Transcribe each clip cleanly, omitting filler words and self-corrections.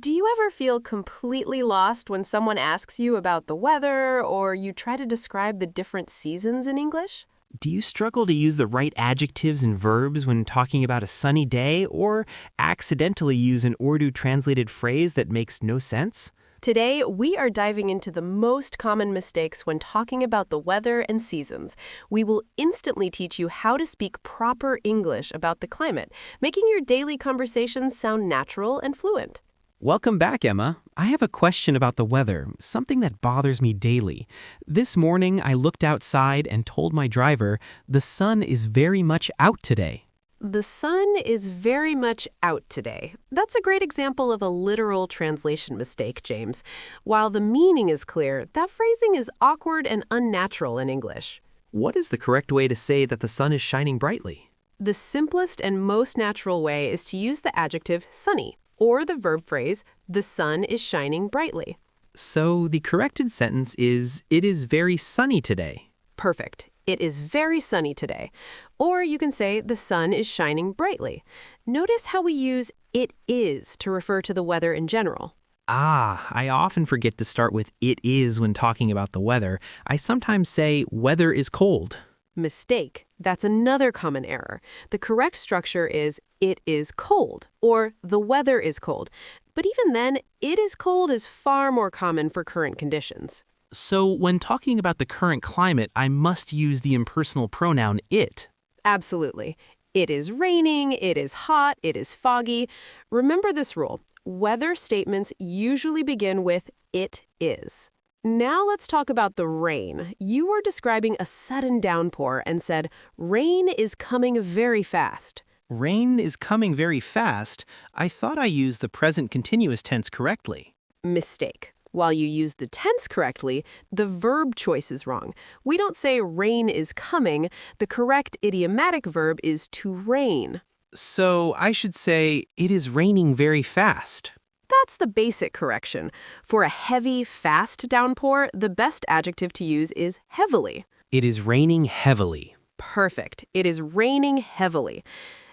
Do you ever feel completely lost when someone asks you about the weather or you try to describe the different seasons in English? Do you struggle to use the right adjectives and verbs when talking about a sunny day or accidentally use an Urdu translated phrase that makes no sense? Today, we are diving into the most common mistakes when talking about the weather and seasons. We will instantly teach you how to speak proper English about the climate, making your daily conversations sound natural and fluent. Welcome back, Emma. I have a question about the weather, something that bothers me daily. This morning, I looked outside and told my driver, the sun is very much out today. The sun is very much out today. That's a great example of a literal translation mistake, James. While the meaning is clear, that phrasing is awkward and unnatural in English. What is the correct way to say that the sun is shining brightly? The simplest and most natural way is to use the adjective sunny, or the verb phrase, the sun is shining brightly. So the corrected sentence is, it is very sunny today. Perfect. It is very sunny today. Or you can say the sun is shining brightly. Notice how we use it is to refer to the weather in general. I often forget to start with it is when talking about the weather. I sometimes say weather is cold. Mistake. That's another common error. The correct structure is it is cold or the weather is cold. But even then, it is cold is far more common for current conditions. So when talking about the current climate, I must use the impersonal pronoun it. Absolutely. It is raining, it is hot, it is foggy. Remember this rule. Weather statements usually begin with it is. Now let's talk about the rain. You were describing a sudden downpour and said, rain is coming very fast. Rain is coming very fast. I thought I used the present continuous tense correctly. Mistake. While you use the tense correctly, the verb choice is wrong. We don't say rain is coming. The correct idiomatic verb is to rain. So I should say, it is raining very fast. That's the basic correction. For a heavy, fast downpour, the best adjective to use is heavily. It is raining heavily. Perfect. It is raining heavily.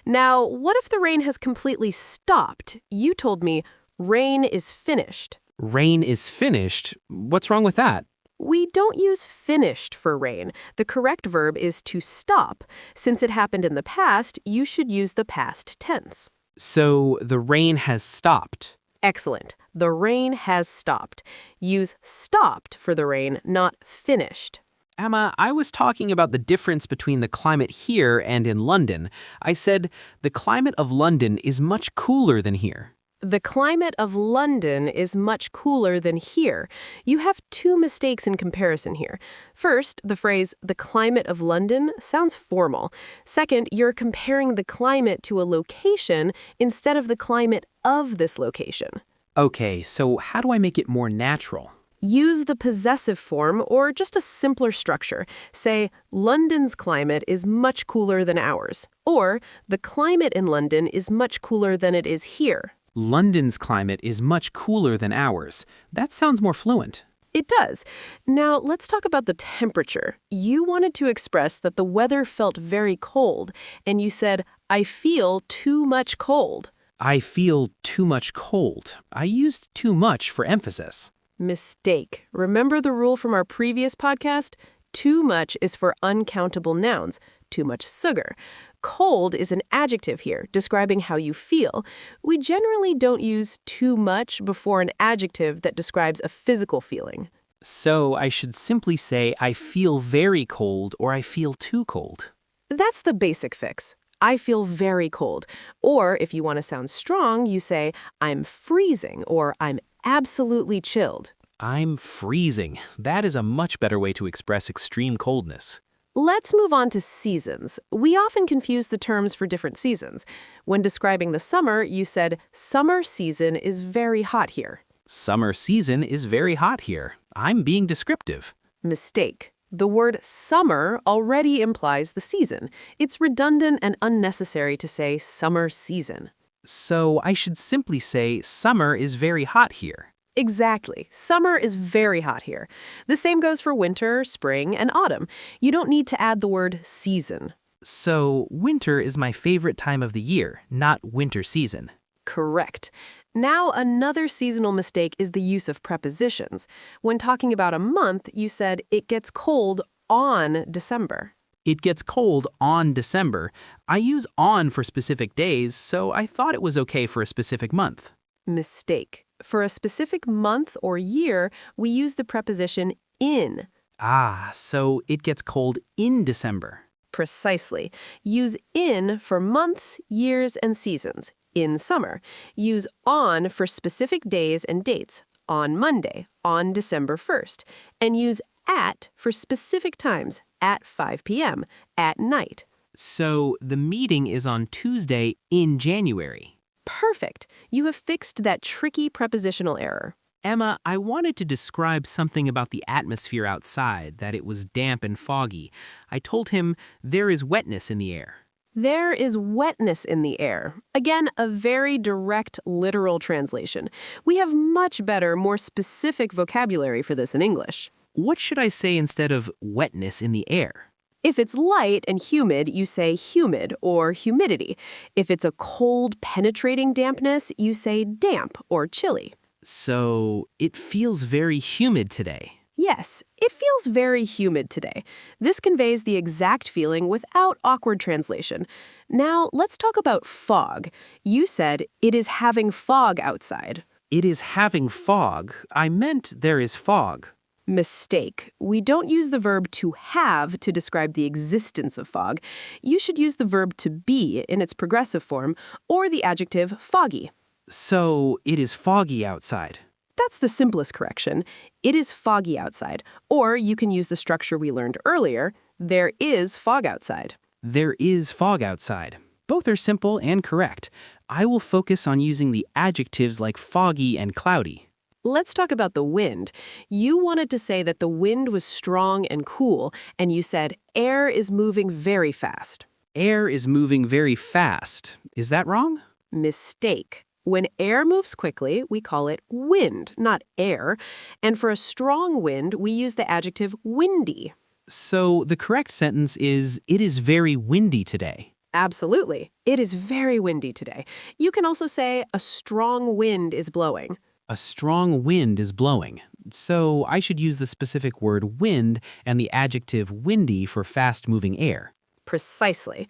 Now, what if the rain has completely stopped? You told me rain is finished. Rain is finished? What's wrong with that? We don't use finished for rain. The correct verb is to stop. Since it happened in the past, you should use the past tense. So the rain has stopped. Excellent. The rain has stopped. Use stopped for the rain, not finished. Emma, I was talking about the difference between the climate here and in London. I said, the climate of London is much cooler than here. The climate of London is much cooler than here. You have two mistakes in comparison here. First, the phrase, the climate of London, sounds formal. Second, you're comparing the climate to a location instead of the climate of this location. Okay, so how do I make it more natural? Use the possessive form or just a simpler structure. Say, London's climate is much cooler than ours. Or, the climate in London is much cooler than it is here. London's climate is much cooler than ours. That sounds more fluent. It does. Now, let's talk about the temperature. You wanted to express that the weather felt very cold, and you said, I feel too much cold. I feel too much cold. I used too much for emphasis. Mistake. Remember the rule from our previous podcast? Too much is for uncountable nouns. Too much sugar. Cold is an adjective here, describing how you feel. We generally don't use too much before an adjective that describes a physical feeling. So I should simply say I feel very cold or I feel too cold. That's the basic fix. I feel very cold. Or if you want to sound strong, you say I'm freezing or I'm absolutely chilled. I'm freezing. That is a much better way to express extreme coldness. Let's move on to seasons. We often confuse the terms for different seasons. When describing the summer, you said, summer season is very hot here. Summer season is very hot here. I'm being descriptive. Mistake. The word summer already implies the season. It's redundant and unnecessary to say summer season. So I should simply say summer is very hot here. Exactly. Summer is very hot here. The same goes for winter, spring, and autumn. You don't need to add the word season. So winter is my favorite time of the year, not winter season. Correct. Now, another seasonal mistake is the use of prepositions. When talking about a month, you said it gets cold on December. It gets cold on December. I use on for specific days, so I thought it was okay for a specific month. Mistake. For a specific month or year, we use the preposition in. Ah, so it gets cold in December. Precisely. Use in for months, years, and seasons. In summer. Use on for specific days and dates. On Monday, on December 1st. And use at for specific times. At 5 p.m., at night. So the meeting is on Tuesday in January. Perfect. You have fixed that tricky prepositional error. Emma, I wanted to describe something about the atmosphere outside, that it was damp and foggy. I told him there is wetness in the air. There is wetness in the air. Again, a very direct, literal translation. We have much better, more specific vocabulary for this in English. What should I say instead of wetness in the air? If it's light and humid, you say humid or humidity. If it's a cold, penetrating dampness, you say damp or chilly. So it feels very humid today. Yes, it feels very humid today. This conveys the exact feeling without awkward translation. Now, let's talk about fog. You said, it is having fog outside. It is having fog. I meant there is fog. Mistake. We don't use the verb to have to describe the existence of fog. You should use the verb to be in its progressive form or the adjective foggy. So it is foggy outside. That's the simplest correction. It is foggy outside. Or you can use the structure we learned earlier. There is fog outside. There is fog outside. Both are simple and correct. I will focus on using the adjectives like foggy and cloudy. Let's talk about the wind. You wanted to say that the wind was strong and cool, and you said air is moving very fast. Air is moving very fast. Is that wrong? Mistake. When air moves quickly, we call it wind, not air. And for a strong wind, we use the adjective windy. So the correct sentence is, it is very windy today. Absolutely. It is very windy today. You can also say a strong wind is blowing. A strong wind is blowing. So I should use the specific word wind and the adjective windy for fast-moving air. Precisely.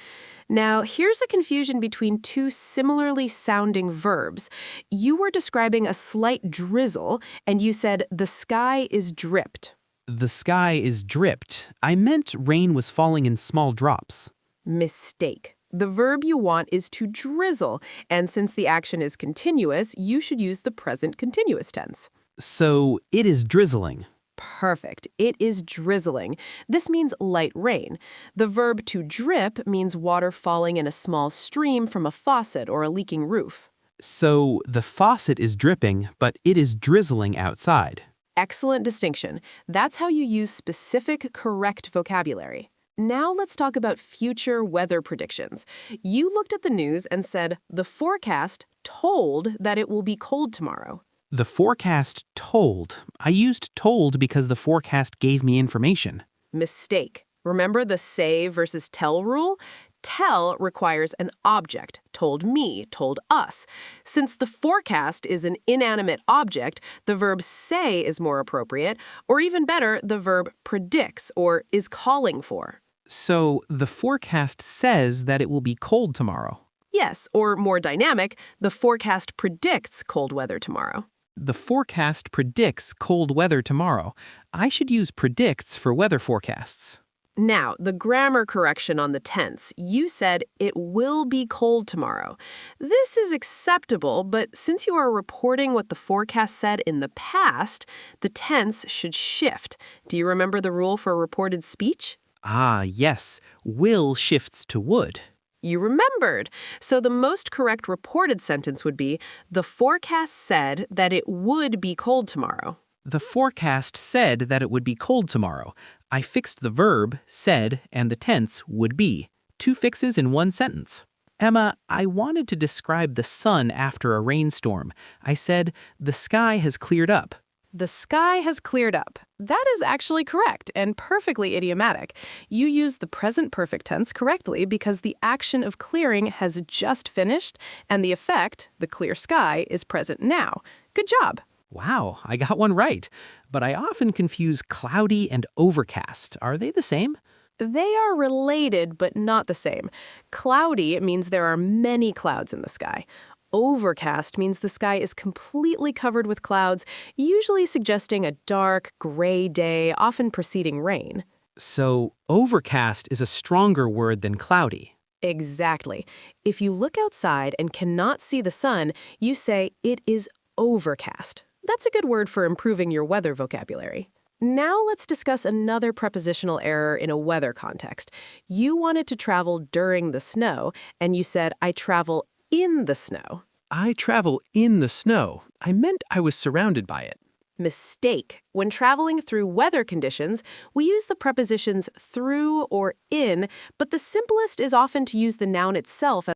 Now, here's a confusion between two similarly sounding verbs. You were describing a slight drizzle, and you said the sky is dripped. The sky is dripped. I meant rain was falling in small drops. Mistake. The verb you want is to drizzle, and since the action is continuous, you should use the present continuous tense. So it is drizzling. Perfect. It is drizzling. This means light rain. The verb to drip means water falling in a small stream from a faucet or a leaking roof. So the faucet is dripping, but it is drizzling outside. Excellent distinction. That's how you use specific, correct vocabulary. Now let's talk about future weather predictions. You looked at the news and said, the forecast told that it will be cold tomorrow. The forecast told. I used told because the forecast gave me information. Mistake. Remember the say versus tell rule? Tell requires an object, told me, told us. Since the forecast is an inanimate object, the verb say is more appropriate, or even better, the verb predicts or is calling for. So the forecast says that it will be cold tomorrow. Yes, or more dynamic, the forecast predicts cold weather tomorrow. The forecast predicts cold weather tomorrow. I should use predicts for weather forecasts. Now, the grammar correction on the tense. You said it will be cold tomorrow. This is acceptable, but since you are reporting what the forecast said in the past, the tense should shift. Do you remember the rule for reported speech? Ah, yes. Will shifts to would. You remembered. So the most correct reported sentence would be, the forecast said that it would be cold tomorrow. The forecast said that it would be cold tomorrow. I fixed the verb, said, and the tense, would be. 2 fixes in one sentence. Emma, I wanted to describe the sun after a rainstorm. I said, the sky has cleared up. The sky has cleared up. That is actually correct and perfectly idiomatic. You use the present perfect tense correctly because the action of clearing has just finished and the effect, the clear sky, is present now. Good job. Wow, I got one right. But I often confuse cloudy and overcast. Are they the same? They are related but not the same. Cloudy means there are many clouds in the sky. Overcast means the sky is completely covered with clouds, usually suggesting a dark, gray day, often preceding rain. So, overcast is a stronger word than cloudy. Exactly. If you look outside and cannot see the sun, you say it is overcast. That's a good word for improving your weather vocabulary. Now let's discuss another prepositional error in a weather context. You wanted to travel during the snow, and you said, I travel in the snow. I travel in the snow. I meant I was surrounded by it. Mistake. When traveling through weather conditions, we use the prepositions through or in, but the simplest is often to use the noun itself